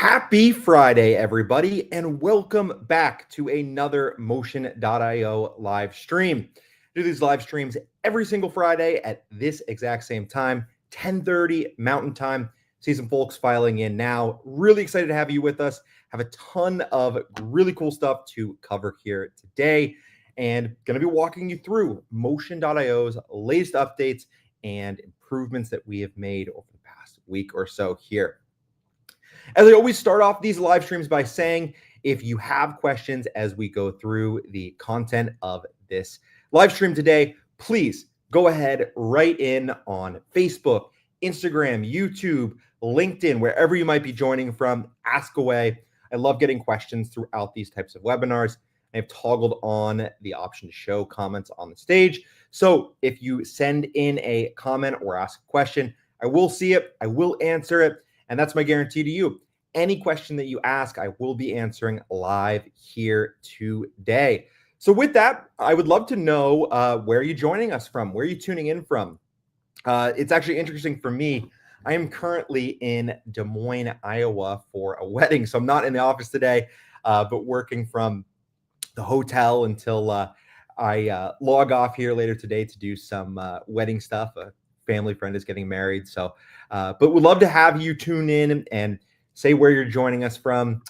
Happy Friday, everybody, and welcome back to another Motion.io live stream. I do these live streams every single Friday at this exact same time, 10:30 Mountain Time. See some folks filing in now. Really excited to have you with us. Have a ton of really cool stuff to cover here today, and going to be walking you through Motion.io's latest updates and improvements that we have made over the past week or so here. As I always start off these live streams by saying, if you have questions as we go through the content of this live stream today, please go ahead, write in on Facebook, Instagram, YouTube, LinkedIn, wherever you might be joining from, ask away. I love getting questions throughout these types of webinars. I've toggled on the option to show comments on the stage. So if you send in a comment or ask a question, I will see it, I will answer it. And that's my guarantee to you. Any question that you ask, I will be answering live here today. So with that, I would love to know where are you joining us from? Where are you tuning in from? It's actually interesting for me. I am currently in Des Moines, Iowa for a wedding. So I'm not in the office today, but working from the hotel until I log off here later today to do some wedding stuff. A family friend is getting married. So, but we'd love to have you tune in and say where you're joining us from.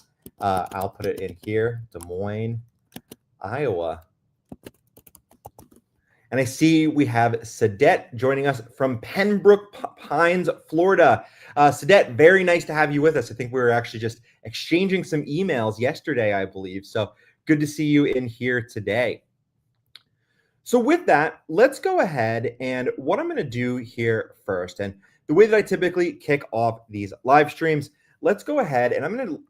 I'll put it in here, Des Moines, Iowa. And I see we have Sadette joining us from Pembroke Pines, Florida. Sadette, very nice to have you with us. I think we were actually just exchanging some emails yesterday, I believe. So good to see you in here today. So with that, let's go ahead and what I'm going to do here first, and the way that I typically kick off these live streams, let's go ahead and I'm going to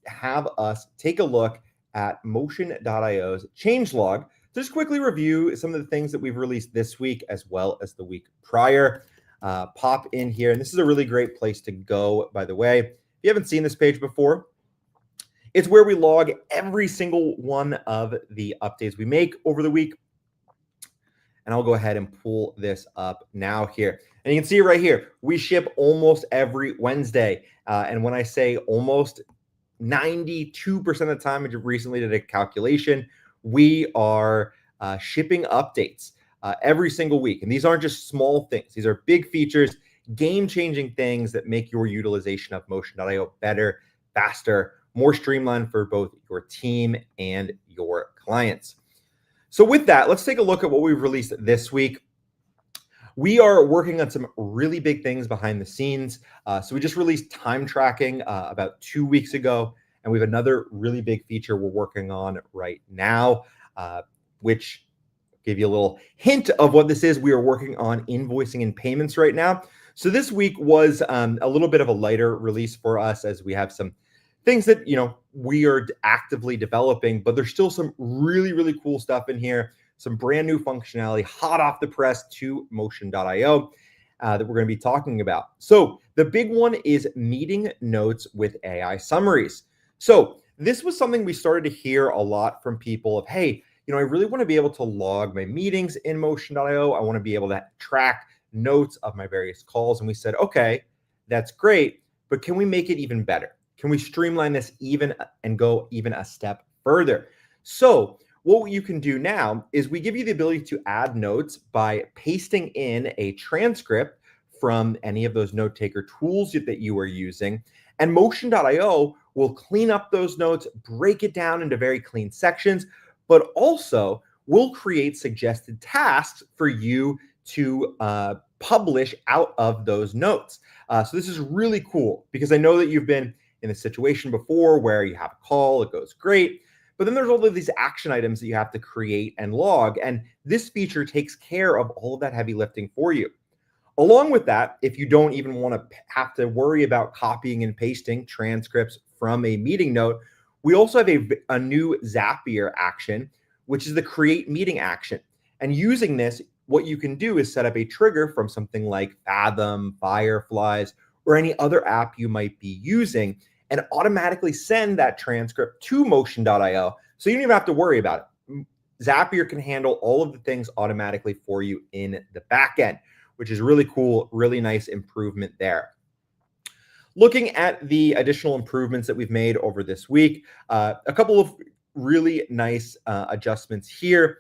have us take a look at Motion.io's changelog. Just quickly review some of the things that we've released this week as well as the week prior. Pop in here, and this is a really great place to go, by the way. If you haven't seen this page before, it's where we log every single one of the updates we make over the week. And I'll go ahead and pull this up now here. And you can see right here, we ship almost every Wednesday. And when I say almost, 92% of the time, I just recently did a calculation, we are shipping updates every single week. And these aren't just small things. These are big features, game-changing things that make your utilization of Motion.io better, faster, more streamlined for both your team and your clients. So with that, let's take a look at what we've released this week. We are working on some really big things behind the scenes. So we just released time tracking about 2 weeks ago, and we have another really big feature we're working on right now, which give you a little hint of what this is. We are working on invoicing and payments right now. So this week was a little bit of a lighter release for us as we have some things that, we are actively developing, but there's still some really, really cool stuff in here. Some brand new functionality, hot off the press to Motion.io that we're going to be talking about. So the big one is meeting notes with AI summaries. So this was something we started to hear a lot from people of, hey, I really want to be able to log my meetings in Motion.io. I want to be able to track notes of my various calls. And we said, okay, that's great, but can we make it even better? Can we streamline this even and go even a step further? So what you can do now is we give you the ability to add notes by pasting in a transcript from any of those note taker tools that you are using. And Motion.io will clean up those notes, break it down into very clean sections, but also will create suggested tasks for you to publish out of those notes. So this is really cool because I know that you've been in a situation before where you have a call, it goes great, but then there's all of these action items that you have to create and log, and this feature takes care of all of that heavy lifting for you. Along with that, if you don't even want to have to worry about copying and pasting transcripts from a meeting note, we also have a new Zapier action, which is the create meeting action. And using this, what you can do is set up a trigger from something like Fathom, Fireflies, or any other app you might be using, and automatically send that transcript to Motion.io. So you don't even have to worry about it. Zapier can handle all of the things automatically for you in the back end, which is really cool, really nice improvement there. Looking at the additional improvements that we've made over this week, a couple of really nice adjustments here.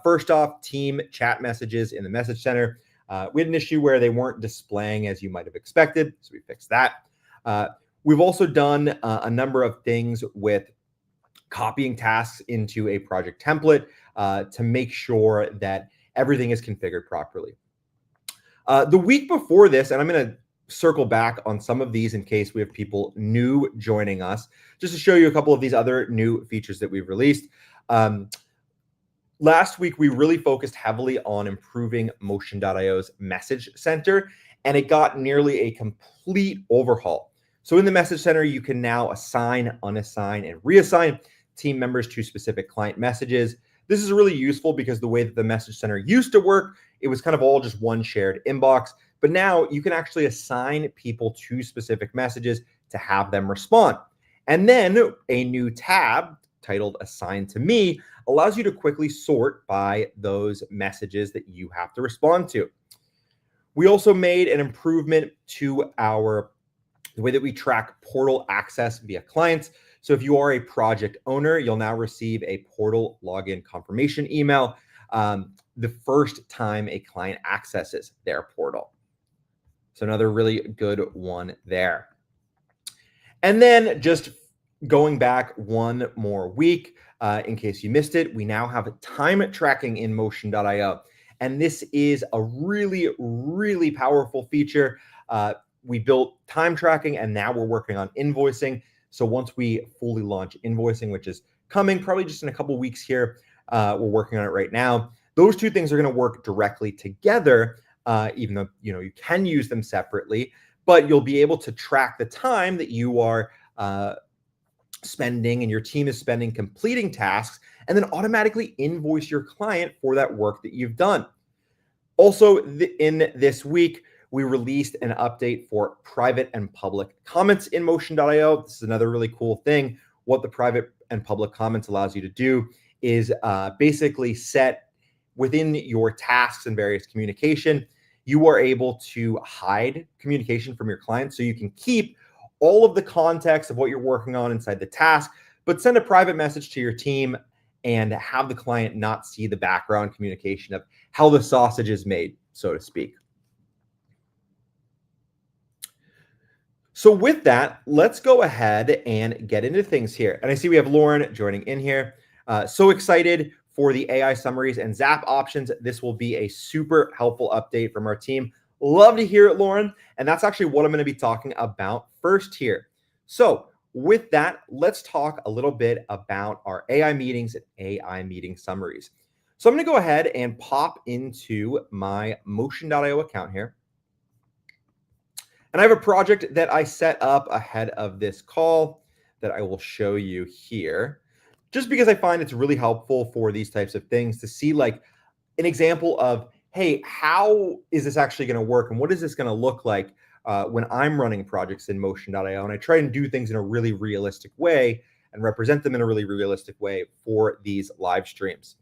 First off, team chat messages in the message center. We had an issue where they weren't displaying as you might have expected, so we fixed that. We've also done a number of things with copying tasks into a project template to make sure that everything is configured properly. The week before this, and I'm going to circle back on some of these in case we have people new joining us, just to show you a couple of these other new features that we've released. Last week, we really focused heavily on improving Motion.io's message center, and it got nearly a complete overhaul. So in the message center, you can now assign, unassign, and reassign team members to specific client messages. This is really useful because the way that the message center used to work, it was kind of all just one shared inbox. But now you can actually assign people to specific messages to have them respond. And then a new tab titled Assign to Me allows you to quickly sort by those messages that you have to respond to. We also made an improvement to the way that we track portal access via clients. So if you are a project owner, you'll now receive a portal login confirmation email the first time a client accesses their portal. So another really good one there. And then just going back one more week, in case you missed it, we now have time tracking in Motion.io. And this is a really, really powerful feature. We built time tracking and now we're working on invoicing. So once we fully launch invoicing, which is coming probably just in a couple of weeks here, we're working on it right now. Those two things are going to work directly together, even though you can use them separately, but you'll be able to track the time that you are spending and your team is spending completing tasks, and then automatically invoice your client for that work that you've done. Also, in this week, we released an update for private and public comments in Motion.io. This is another really cool thing. What the private and public comments allows you to do is basically set within your tasks and various communication, you are able to hide communication from your client so you can keep all of the context of what you're working on inside the task, but send a private message to your team and have the client not see the background communication of how the sausage is made, so to speak. So with that, let's go ahead and get into things here. And I see we have Lauren joining in here. So excited for the AI summaries and Zap options. This will be a super helpful update from our team. Love to hear it, Lauren. And that's actually what I'm going to be talking about first here. So with that, let's talk a little bit about our AI meetings and AI meeting summaries. So I'm going to go ahead and pop into my Motion.io account here. And I have a project that I set up ahead of this call that I will show you here, just because I find it's really helpful for these types of things to see like an example of, hey, how is this actually going to work? And what is this going to look like when I'm running projects in Motion.io? And I try and do things in a really realistic way and represent them in a really realistic way for these live streams.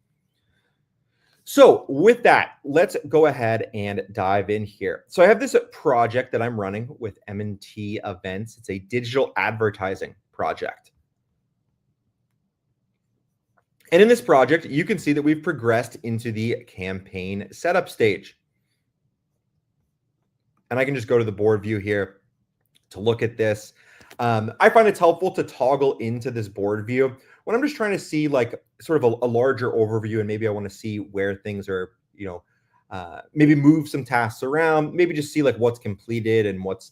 So with that, let's go ahead and dive in here. So I have this project that I'm running with M&T Events. It's a digital advertising project. And in this project, you can see that we've progressed into the campaign setup stage. And I can just go to the board view here to look at this. I find it's helpful to toggle into this board view when I'm just trying to see like sort of a larger overview, and maybe I want to see where things are, maybe move some tasks around, maybe just see like what's completed and what's,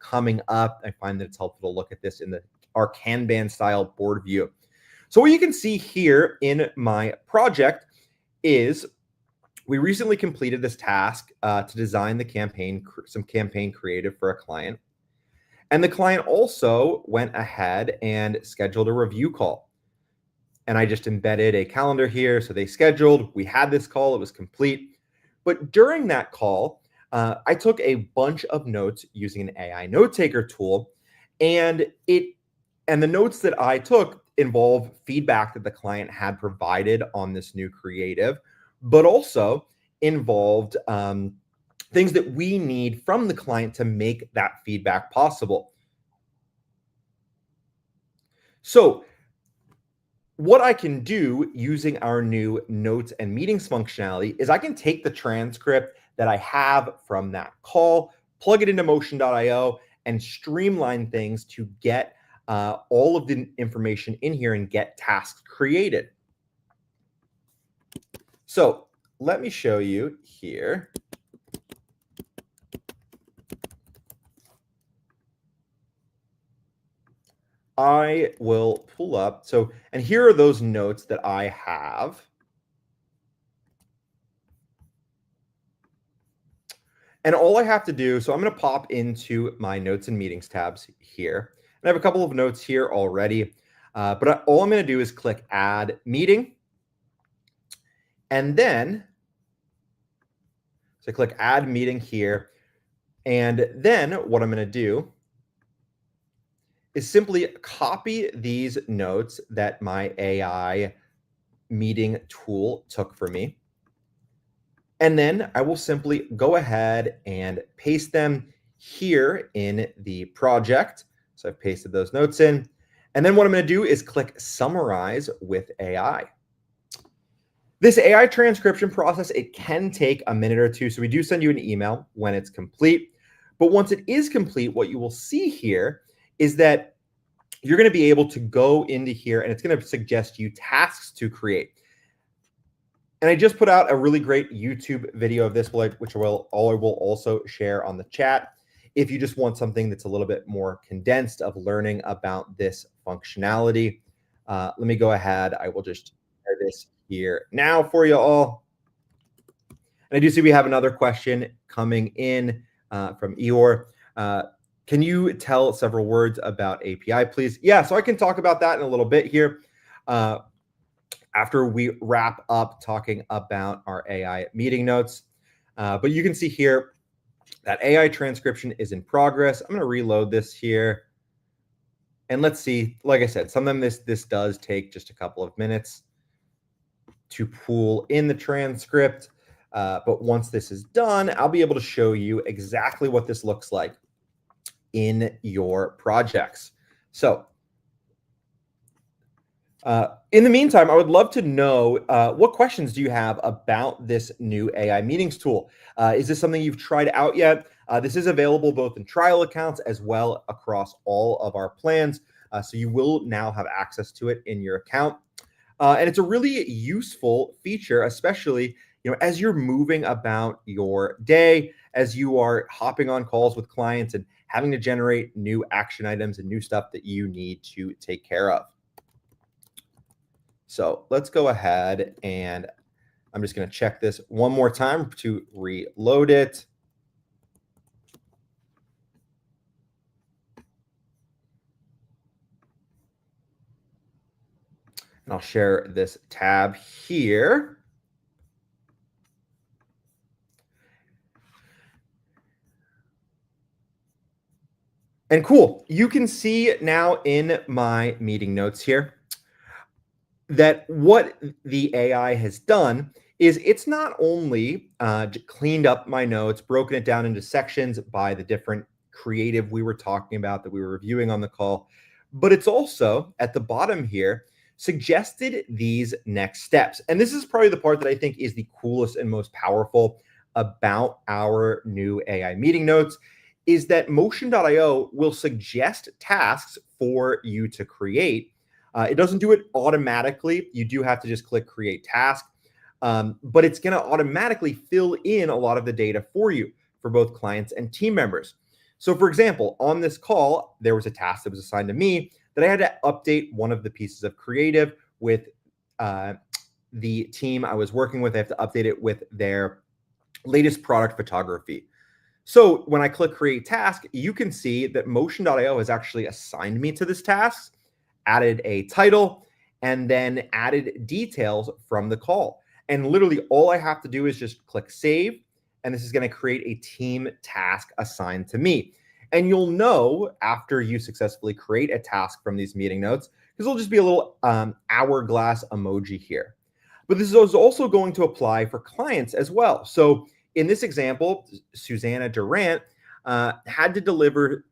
coming up. I find that it's helpful to look at this in our Kanban style board view. So what you can see here in my project is we recently completed this task to design some campaign creative for a client. And the client also went ahead and scheduled a review call. And I just embedded a calendar here. So they scheduled, we had this call, it was complete. But during that call, I took a bunch of notes using an AI note taker tool. And the notes that I took involve feedback that the client had provided on this new creative, but also involved things that we need from the client to make that feedback possible. So what I can do using our new notes and meetings functionality is I can take the transcript that I have from that call, plug it into motion.io, and streamline things to get all of the information in here and get tasks created. So let me show you here. I will pull up. And here are those notes that I have. And all I have to do, so I'm going to pop into my notes and meetings tabs here. And I have a couple of notes here already, but all I'm going to do is click add meeting. And then, so I click add meeting here. And then what I'm going to do is simply copy these notes that my AI meeting tool took for me. And then I will simply go ahead and paste them here in the project. So I've pasted those notes in. And then what I'm going to do is click summarize with AI. This AI transcription process, it can take a minute or two. So we do send you an email when it's complete. But once it is complete, what you will see here is that you're going to be able to go into here and it's going to suggest you tasks to create. And I just put out a really great YouTube video of this, which I will also share on the chat. If you just want something that's a little bit more condensed of learning about this functionality, let me go ahead. I will just share this here now for you all. And I do see we have another question coming in from Eeyore. Can you tell several words about API, please? Yeah, so I can talk about that in a little bit here. After we wrap up talking about our AI meeting notes. But you can see here that AI transcription is in progress. I'm going to reload this here. And let's see, like I said, sometimes this does take just a couple of minutes to pull in the transcript. But once this is done, I'll be able to show you exactly what this looks like in your projects. So in the meantime, I would love to know what questions do you have about this new AI meetings tool? Is this something you've tried out yet? This is available both in trial accounts as well across all of our plans. So you will now have access to it in your account. And it's a really useful feature, especially as you're moving about your day, as you are hopping on calls with clients and having to generate new action items and new stuff that you need to take care of. So let's go ahead and I'm just going to check this one more time to reload it. And I'll share this tab here. And cool, you can see now in my meeting notes here that what the AI has done is it's not only cleaned up my notes, broken it down into sections by the different creative we were talking about that we were reviewing on the call, but it's also at the bottom here suggested these next steps. And this is probably the part that I think is the coolest and most powerful about our new AI meeting notes is that motion.io will suggest tasks for you to create. It doesn't do it automatically. You do have to just click create task, but it's going to automatically fill in a lot of the data for you for both clients and team members. So for example, on this call, there was a task that was assigned to me that I had to update one of the pieces of creative with the team I was working with. I have to update it with their latest product photography. So when I click create task, you can see that motion.io has actually assigned me to this task, added a title, and then added details from the call. And literally all I have to do is just click save, and this is going to create a team task assigned to me. And you'll know after you successfully create a task from these meeting notes, because it'll just be a little hourglass emoji here. But this is also going to apply for clients as well. So in this example, Susanna Durant had to deliver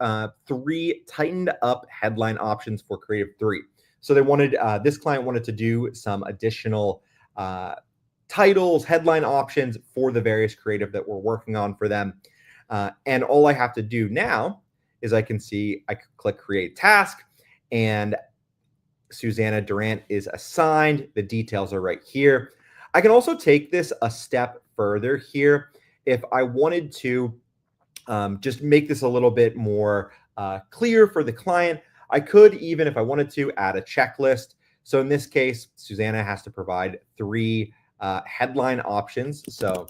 3 tightened up headline options for Creative 3. So they wanted, this client wanted to do some additional titles, headline options for the various creative that we're working on for them. And all I have to do now is I can click create task, and Susanna Durant is assigned. The details are right here. I can also take this a step further here. If I wanted to just make this a little bit more clear for the client, I could even, if I wanted to, add a checklist. So in this case, Susanna has to provide 3 headline options. So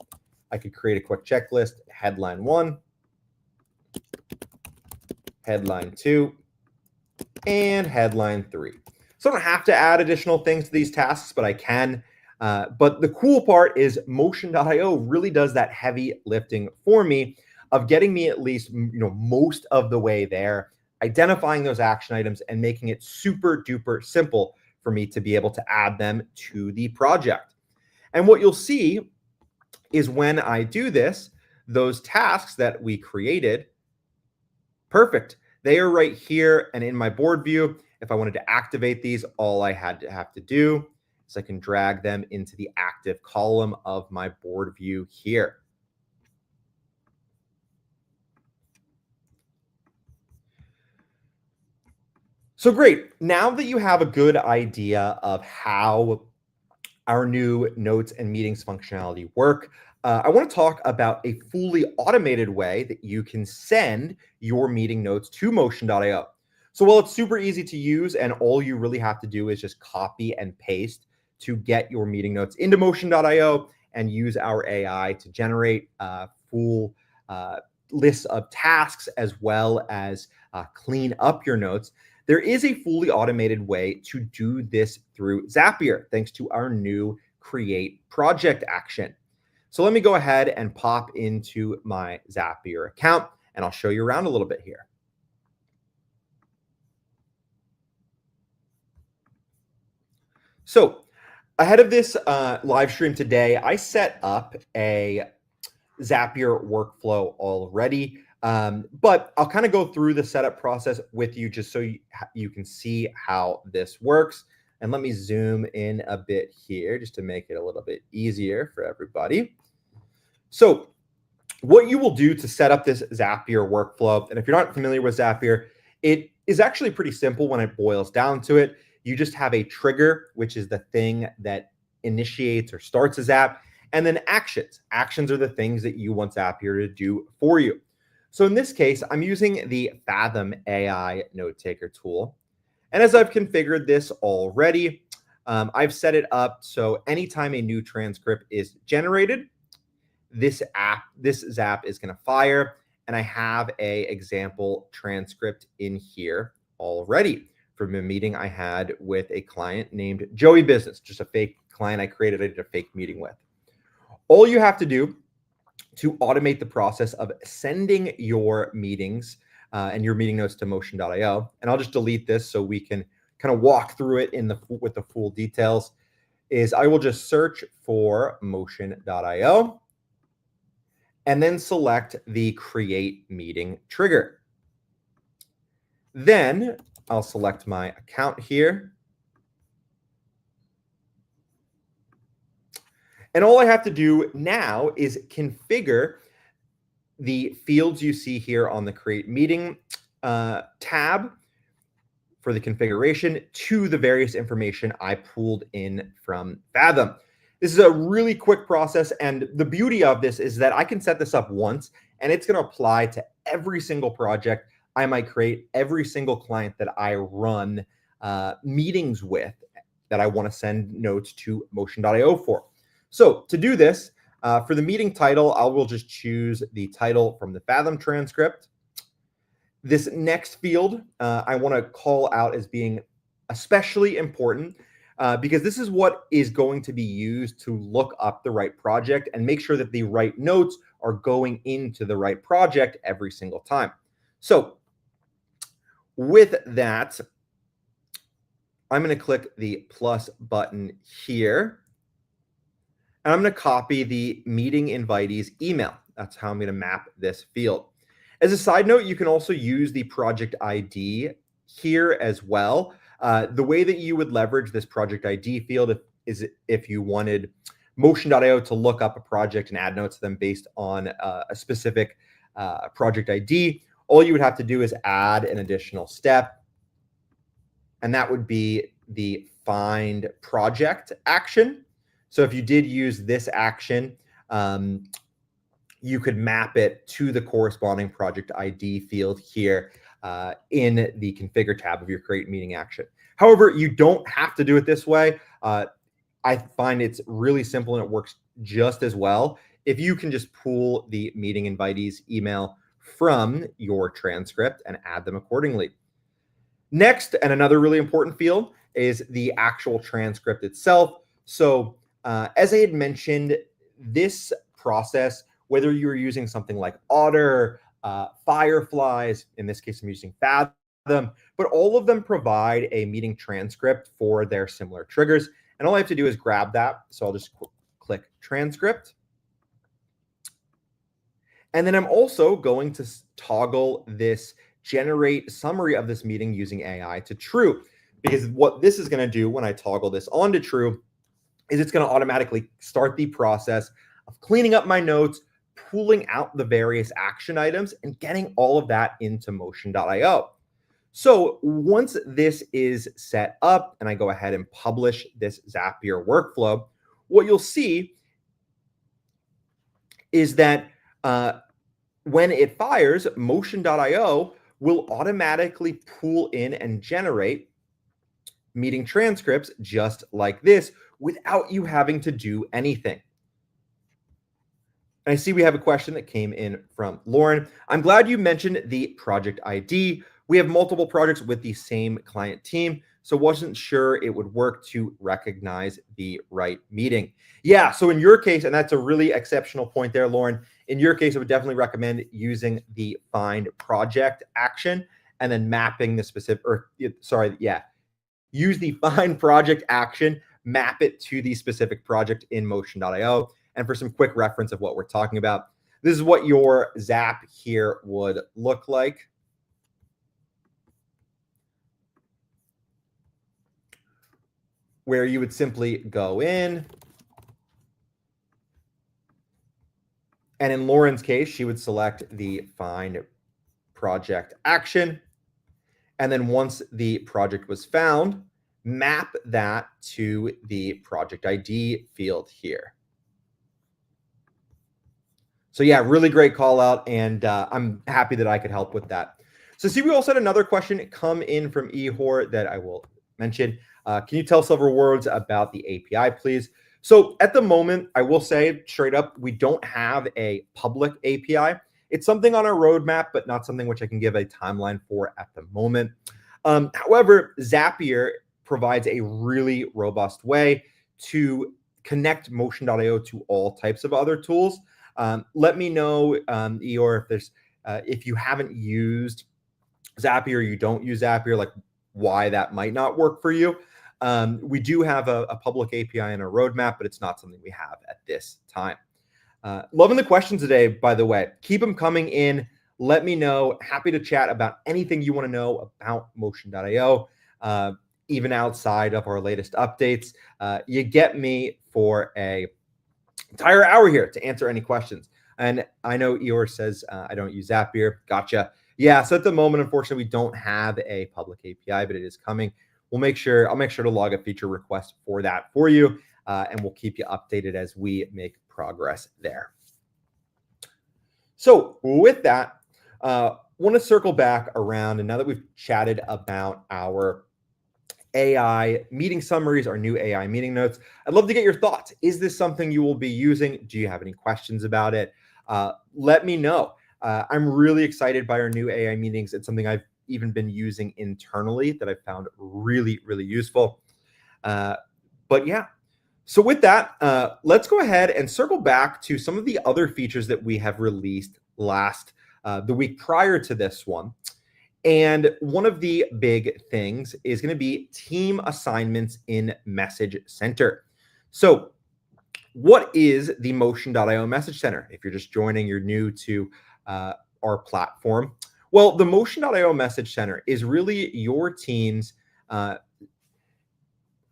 I could create a quick checklist: headline 1, headline 2, and headline 3. So I don't have to add additional things to these tasks, but I can. But the cool part is Motion.io really does that heavy lifting for me of getting me at least most of the way there, identifying those action items and making it super duper simple for me to be able to add them to the project. And what you'll see is when I do this, those tasks that we created, perfect. They are right here and in my board view. If I wanted to activate these, all I have to do is I can drag them into the active column of my board view here. So great. Now that you have a good idea of how our new notes and meetings functionality work, I want to talk about a fully automated way that you can send your meeting notes to Motion.io. So while it's super easy to use and all you really have to do is just copy and paste to get your meeting notes into Motion.io and use our AI to generate full lists of tasks as well as clean up your notes, there is a fully automated way to do this through Zapier, thanks to our new Create Project action. So let me go ahead and pop into my Zapier account, and I'll show you around a little bit here. So ahead of this live stream today, I set up a Zapier workflow already. But I'll kind of go through the setup process with you just so you can see how this works. And let me zoom in a bit here just to make it a little bit easier for everybody. So what you will do to set up this Zapier workflow, and if you're not familiar with Zapier, it is actually pretty simple when it boils down to it. You just have a trigger, which is the thing that initiates or starts a Zap, and then actions. Actions are the things that you want Zapier to do for you. So in this case, I'm using the Fathom AI note taker tool. And as I've configured this already, I've set it up so anytime a new transcript is generated, this Zap is going to fire. And I have a example transcript in here already from a meeting I had with a client named Joey Business, just a fake client I did a fake meeting with. All you have to do to automate the process of sending your meetings and your meeting notes to Motion.io, and I'll just delete this so we can kind of walk through it with the full details, is I will just search for Motion.io and then select the Create Meeting trigger. Then I'll select my account here. And all I have to do now is configure the fields you see here on the Create Meeting tab for the configuration to the various information I pulled in from Fathom. This is a really quick process, and the beauty of this is that I can set this up once, and it's going to apply to every single project I might create, every single client that I run meetings with that I want to send notes to Motion.io for. So to do this, for the meeting title, I will just choose the title from the Fathom transcript. This next field, I want to call out as being especially important because this is what is going to be used to look up the right project and make sure that the right notes are going into the right project every single time. So with that, I'm going to click the plus button here. And I'm going to copy the meeting invitee's email. That's how I'm going to map this field. As a side note, you can also use the project ID here as well. The way that you would leverage this project ID field is if you wanted Motion.io to look up a project and add notes to them based on a specific project ID. All you would have to do is add an additional step, and that would be the find project action. So if you did use this action, you could map it to the corresponding project ID field here in the configure tab of your create meeting action. However, you don't have to do it this way. I find it's really simple and it works just as well if you can just pull the meeting invitees email from your transcript and add them accordingly. Next, and another really important field, is the actual transcript itself. So as I had mentioned, this process, whether you're using something like Otter, Fireflies, in this case I'm using Fathom, but all of them provide a meeting transcript for their similar triggers. And all I have to do is grab that. So I'll just click transcript. And then I'm also going to toggle this generate summary of this meeting using AI to true, because what this is going to do when I toggle this on to true is it's going to automatically start the process of cleaning up my notes, pulling out the various action items, and getting all of that into Motion.io. So once this is set up and I go ahead and publish this Zapier workflow, what you'll see is that when it fires, Motion.io will automatically pull in and generate meeting transcripts just like this without you having to do anything. And I see we have a question that came in from Lauren. I'm glad you mentioned the project ID. We have multiple projects with the same client team, so wasn't sure it would work to recognize the right meeting. Yeah, so in your case, and that's a really exceptional point there, Lauren, in your case, I would definitely recommend using the find project action and then mapping the specific, use the find project action, map it to the specific project in Motion.io. And for some quick reference of what we're talking about, this is what your Zap here would look like. Where you would simply go in. And in Lauren's case, she would select the find project action. And then once the project was found, map that to the project ID field here. So yeah, really great call out, and I'm happy that I could help with that. So see, we also had another question come in from Ehor that I will mention. Can you tell several words about the API, please? So at the moment, I will say straight up, we don't have a public API. It's something on our roadmap, but not something which I can give a timeline for at the moment. However, Zapier provides a really robust way to connect Motion.io to all types of other tools. Let me know, Eeyore, if you haven't used Zapier, or you don't use Zapier, like why that might not work for you. We do have a public API in our roadmap, but it's not something we have at this time. Loving the questions today, by the way. Keep them coming in. Let me know. Happy to chat about anything you want to know about Motion.io, even outside of our latest updates. You get me for a entire hour here to answer any questions. And I know Eeyore says I don't use Zapier. Gotcha. Yeah, so at the moment, unfortunately, we don't have a public API, but it is coming. I'll make sure to log a feature request for that for you, and we'll keep you updated as we make progress there. So with that, want to circle back around, and now that we've chatted about our AI meeting summaries, our new AI meeting notes, I'd love to get your thoughts. Is this something you will be using? Do you have any questions about it? Let me know. I'm really excited by our new AI meetings. It's something I've even been using internally that I found really, really useful. But yeah, so with that, let's go ahead and circle back to some of the other features that we have released the week prior to this one. And one of the big things is going to be team assignments in Message Center. So what is the Motion.io Message Center? If you're just joining, you're new to our platform. Well, the Motion.io Message Center is really your team's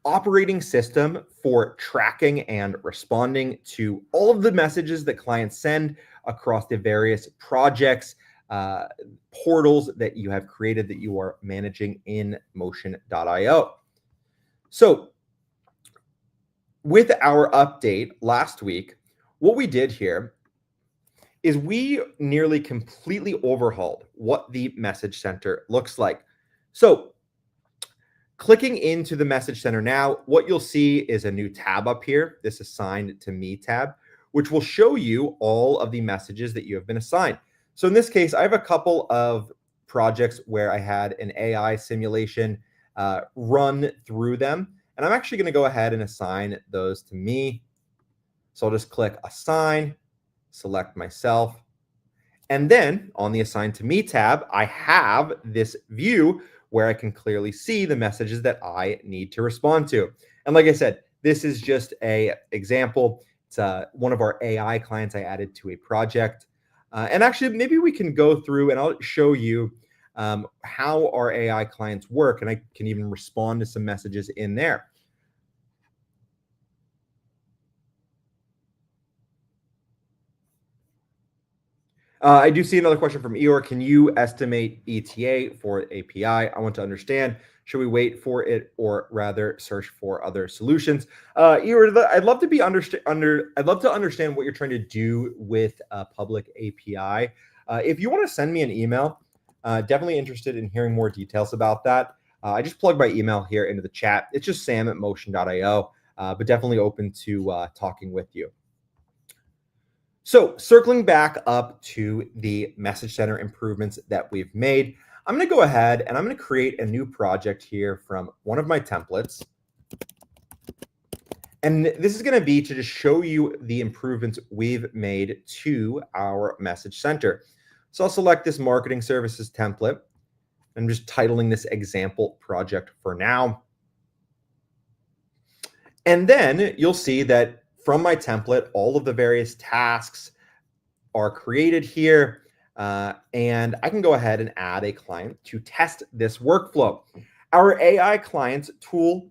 operating system for tracking and responding to all of the messages that clients send across the various projects, portals that you have created that you are managing in Motion.io. So with our update last week, what we did here is we nearly completely overhauled what the message center looks like. So clicking into the message center now, what you'll see is a new tab up here, this assigned to me tab, which will show you all of the messages that you have been assigned. So in this case, I have a couple of projects where I had an AI simulation run through them. And I'm actually going to go ahead and assign those to me. So I'll just click assign, select myself. And then on the assign to me tab, I have this view where I can clearly see the messages that I need to respond to. And like I said, this is just an example. It's one of our AI clients I added to a project. And actually, maybe we can go through and I'll show you how our AI clients work. And I can even respond to some messages in there. I do see another question from Eeyore. Can you estimate ETA for API? I want to understand. Should we wait for it or rather search for other solutions? Eeyore, I'd love to be I'd love to understand what you're trying to do with a public API. If you want to send me an email, definitely interested in hearing more details about that. I just plugged my email here into the chat. It's just sam@motion.io, but definitely open to talking with you. So circling back up to the message center improvements that we've made, I'm going to go ahead and I'm going to create a new project here from one of my templates. And this is going to be to just show you the improvements we've made to our message center. So I'll select this marketing services template. I'm just titling this example project for now. And then you'll see that from my template, all of the various tasks are created here. And I can go ahead and add a client to test this workflow. Our AI clients tool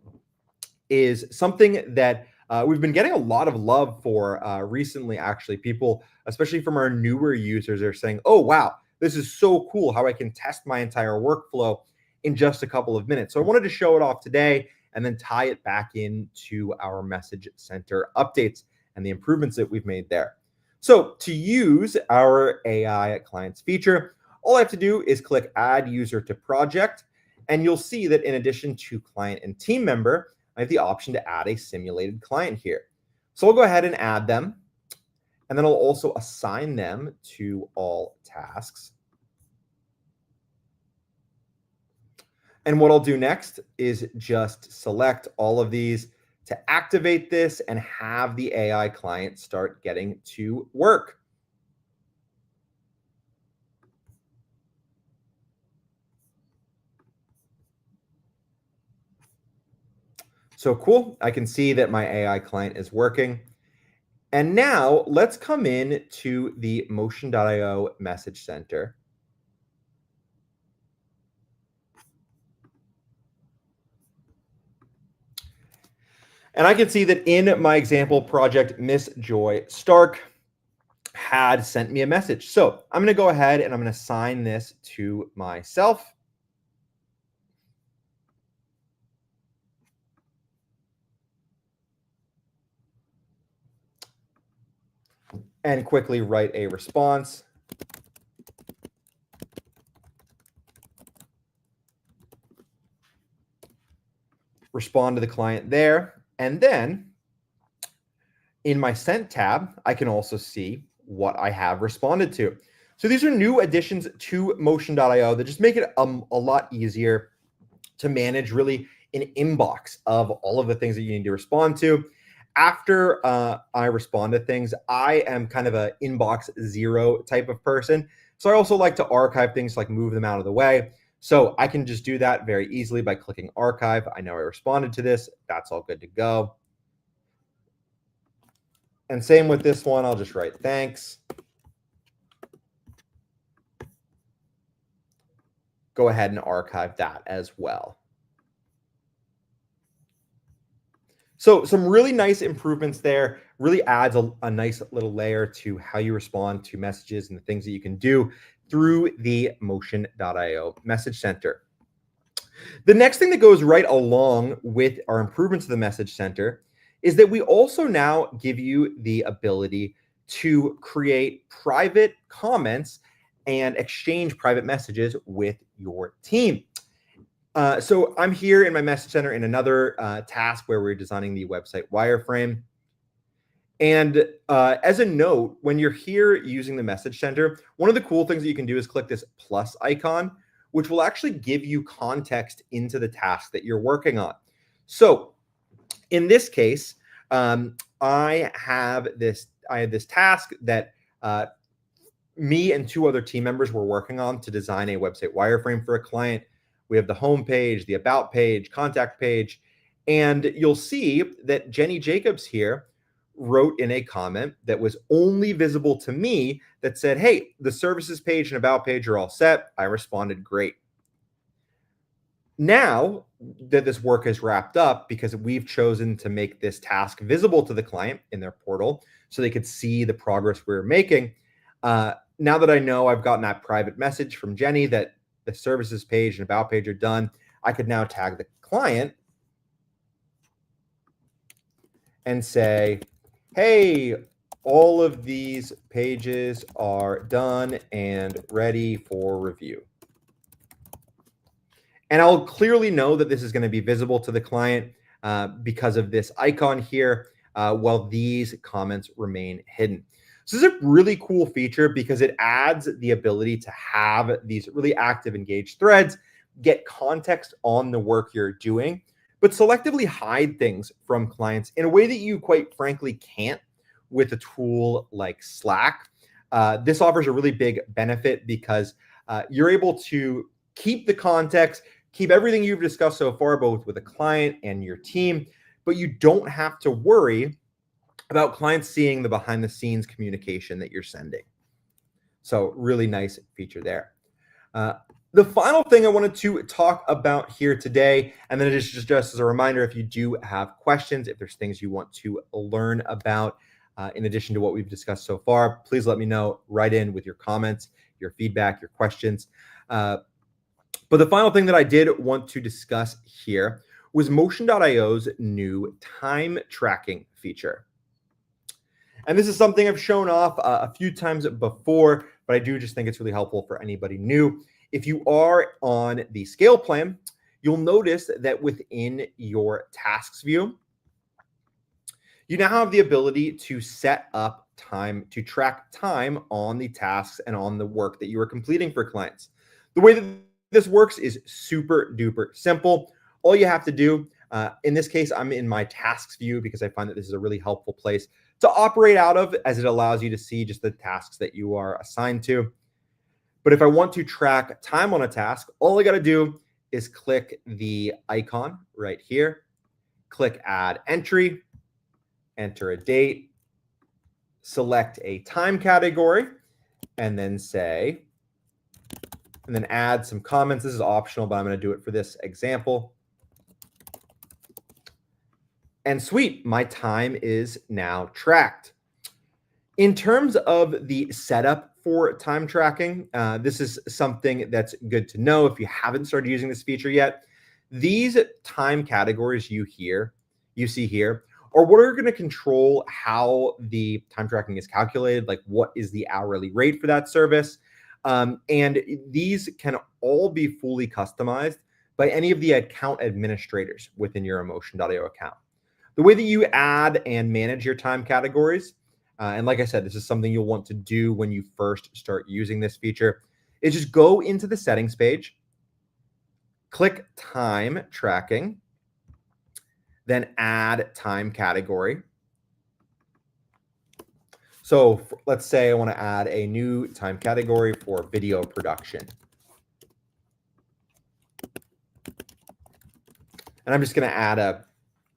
is something that we've been getting a lot of love for recently, actually. People, especially from our newer users, are saying, oh, wow, this is so cool how I can test my entire workflow in just a couple of minutes. So I wanted to show it off today and then tie it back into our message center updates and the improvements that we've made there. So to use our AI clients feature, all I have to do is click add user to project. And you'll see that in addition to client and team member, I have the option to add a simulated client here. So I'll go ahead and add them. And then I'll also assign them to all tasks. And what I'll do next is just select all of these to activate this and have the AI client start getting to work. So cool, I can see that my AI client is working. And now let's come in to the Motion.io message center. And I can see that in my example project, Miss Joy Stark had sent me a message. So I'm going to go ahead and I'm going to assign this to myself. And quickly write a response. Respond to the client there. And then in my sent tab, I can also see what I have responded to. So these are new additions to Motion.io that just make it a lot easier to manage really an inbox of all of the things that you need to respond to. After I respond to things, I am kind of an inbox zero type of person. So I also like to archive things, like move them out of the way. So I can just do that very easily by clicking archive. I know I responded to this. That's all good to go. And same with this one, I'll just write thanks. Go ahead and archive that as well. So some really nice improvements there, really adds a nice little layer to how you respond to messages and the things that you can do through the Motion.io message center. The next thing that goes right along with our improvements to the message center is that we also now give you the ability to create private comments and exchange private messages with your team. So I'm here in my message center in another task where we're designing the website wireframe. And as a note, when you're here using the message center, one of the cool things that you can do is click this plus icon, which will actually give you context into the task that you're working on. So in this case, I had this task that me and two other team members were working on to design a website wireframe for a client. We have the home page, the about page, contact page, and you'll see that Jenny Jacobs here wrote in a comment that was only visible to me that said, hey, the services page and about page are all set. I responded, great. Now that this work is wrapped up, because we've chosen to make this task visible to the client in their portal so they could see the progress we're making, now that I know I've gotten that private message from Jenny that the services page and about page are done, I could now tag the client and say, hey, all of these pages are done and ready for review. And I'll clearly know that this is going to be visible to the client because of this icon here, while these comments remain hidden. So this is a really cool feature because it adds the ability to have these really active, engaged threads, get context on the work you're doing, but selectively hide things from clients in a way that you quite frankly can't with a tool like Slack. This offers a really big benefit because you're able to keep the context, keep everything you've discussed so far, both with a client and your team, but you don't have to worry about clients seeing the behind the scenes communication that you're sending. So really nice feature there. The final thing I wanted to talk about here today, and then just as a reminder, if you do have questions, if there's things you want to learn about, in addition to what we've discussed so far, please let me know. Write in with your comments, your feedback, your questions. But the final thing that I did want to discuss here was Motion.io's new time tracking feature. And this is something I've shown off a few times before, but I do just think it's really helpful for anybody new. If you are on the scale plan, you'll notice that within your tasks view, you now have the ability to set up time to track time on the tasks and on the work that you are completing for clients. The way that this works is super duper simple. All you have to do, in this case, I'm in my tasks view because I find that this is a really helpful place to operate out of, as it allows you to see just the tasks that you are assigned to. But if I want to track time on a task, all I got to do is click the icon right here, click add entry, enter a date, select a time category, and then add some comments. This is optional, but I'm going to do it for this example. And sweet, my time is now tracked. In terms of the setup for time tracking, this is something that's good to know if you haven't started using this feature yet. These time categories you see here are what are going to control how the time tracking is calculated, like what is the hourly rate for that service. And these can all be fully customized by any of the account administrators within your Emotion.io account. The way that you add and manage your time categories, and like I said, this is something you'll want to do when you first start using this feature, is just go into the settings page, click time tracking, then add time category. So let's say I want to add a new time category for video production. And I'm just going to add a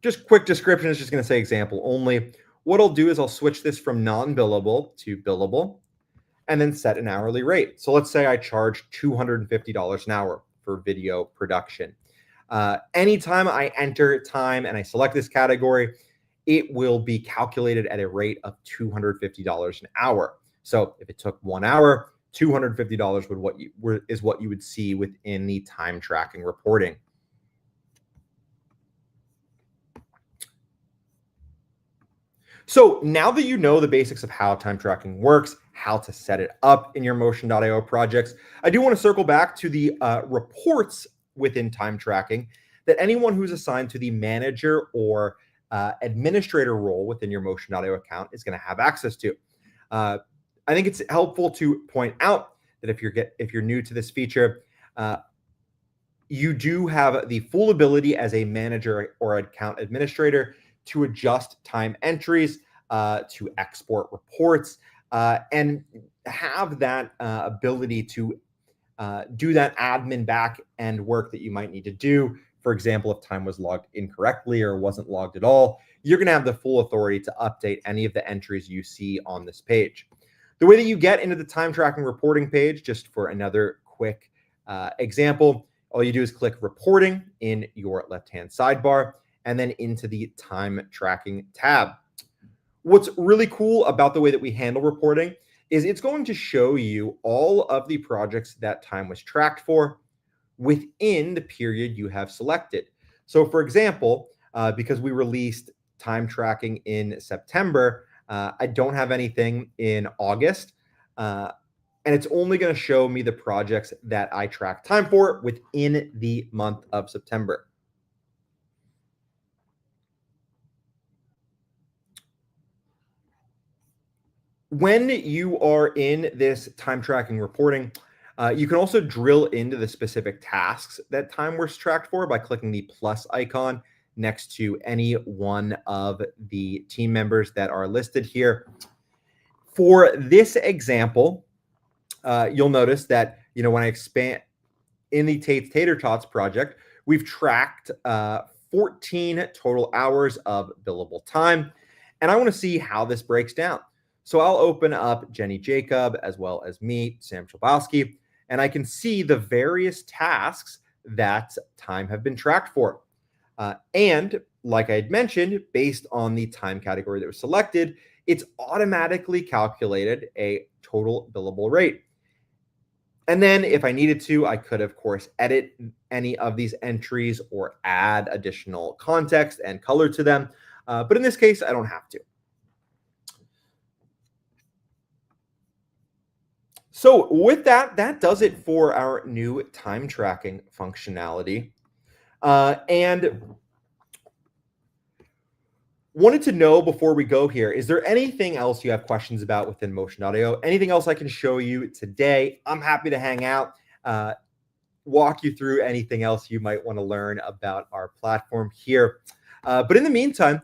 just quick description. It's just going to say example only. What I'll do is I'll switch this from non-billable to billable and then set an hourly rate. So let's say I charge $250 an hour for video production. Anytime I enter time and I select this category, it will be calculated at a rate of $250 an hour. So if it took 1 hour, $250 is what you would see within the time tracking reporting. So now that you know the basics of how time tracking works, how to set it up in your Motion.io projects, I do want to circle back to the reports within time tracking that anyone who's assigned to the manager or administrator role within your Motion.io account is going to have access to. I think it's helpful to point out that if you're new to this feature, you do have the full ability as a manager or account administrator to adjust time entries, to export reports, and have that ability to do that admin back end work that you might need to do. For example, if time was logged incorrectly or wasn't logged at all, you're going to have the full authority to update any of the entries you see on this page. The way that you get into the time tracking reporting page, just for another quick example, all you do is click reporting in your left-hand sidebar and then into the time tracking tab. What's really cool about the way that we handle reporting is it's going to show you all of the projects that time was tracked for within the period you have selected. So for example, because we released time tracking in September, I don't have anything in August, and it's only going to show me the projects that I track time for within the month of September. When you are in this time tracking reporting, you can also drill into the specific tasks that time was tracked for by clicking the plus icon next to any one of the team members that are listed here. For this example, you'll notice that, when I expand in the Tater Tots project, we've tracked 14 total hours of billable time, and I want to see how this breaks down. So I'll open up Jenny Jacob as well as me, Sam Chlebowski, and I can see the various tasks that time have been tracked for. And like I had mentioned, based on the time category that was selected, it's automatically calculated a total billable rate. And then if I needed to, I could, of course, edit any of these entries or add additional context and color to them. But in this case, I don't have to. So with that, that does it for our new time tracking functionality. And wanted to know before we go here, is there anything else you have questions about within Motion.io? Anything else I can show you today? I'm happy to hang out, walk you through anything else you might want to learn about our platform here. But in the meantime,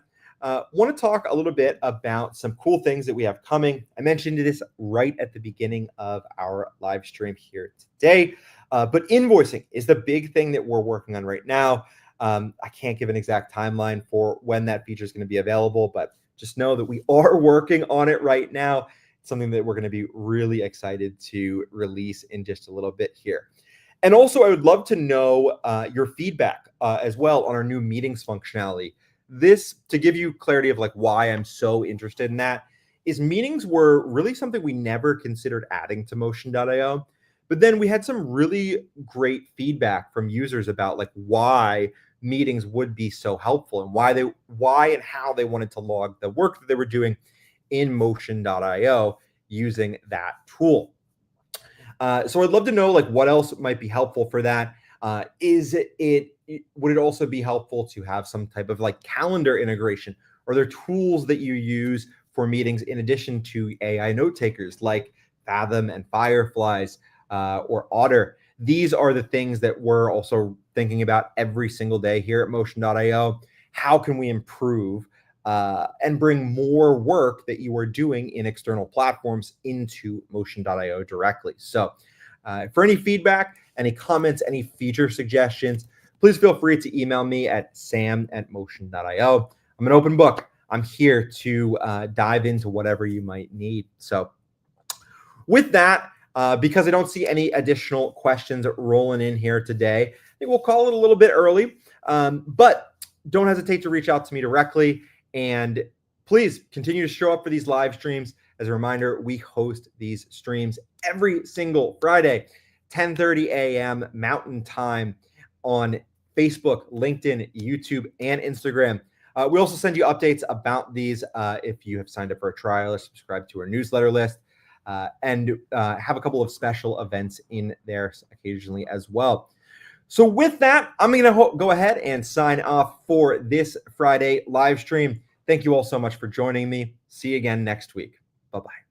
want to talk a little bit about some cool things that we have coming. I mentioned this right at the beginning of our live stream here today, but invoicing is the big thing that we're working on right now. I can't give an exact timeline for when that feature is going to be available, but just know that we are working on it right now. It's something that we're going to be really excited to release in just a little bit here. And also, I would love to know your feedback as well on our new meetings functionality. This, to give you clarity of why I'm so interested in that, is meetings were really something we never considered adding to Motion.io. But then we had some really great feedback from users about why meetings would be so helpful and why and how they wanted to log the work that they were doing in Motion.io using that tool. So I'd love to know what else might be helpful for that. Would it also be helpful to have some type of calendar integration? Are there tools that you use for meetings in addition to AI note takers like Fathom and Fireflies or Otter? These are the things that we're also thinking about every single day here at Motion.io. How can we improve and bring more work that you are doing in external platforms into Motion.io directly? So for any feedback, any comments, any feature suggestions, please feel free to email me at sam@motion.io. I'm an open book. I'm here to dive into whatever you might need. So with that, Because I don't see any additional questions rolling in here today, I think we'll call it a little bit early. But don't hesitate to reach out to me directly. And please continue to show up for these live streams. As a reminder, we host these streams every single Friday, 10:30 a.m. Mountain Time on Facebook, LinkedIn, YouTube, and Instagram. We also send you updates about these if you have signed up for a trial or subscribed to our newsletter list, and have a couple of special events in there occasionally as well. So with that, I'm going to go ahead and sign off for this Friday live stream. Thank you all so much for joining me. See you again next week. Bye-bye.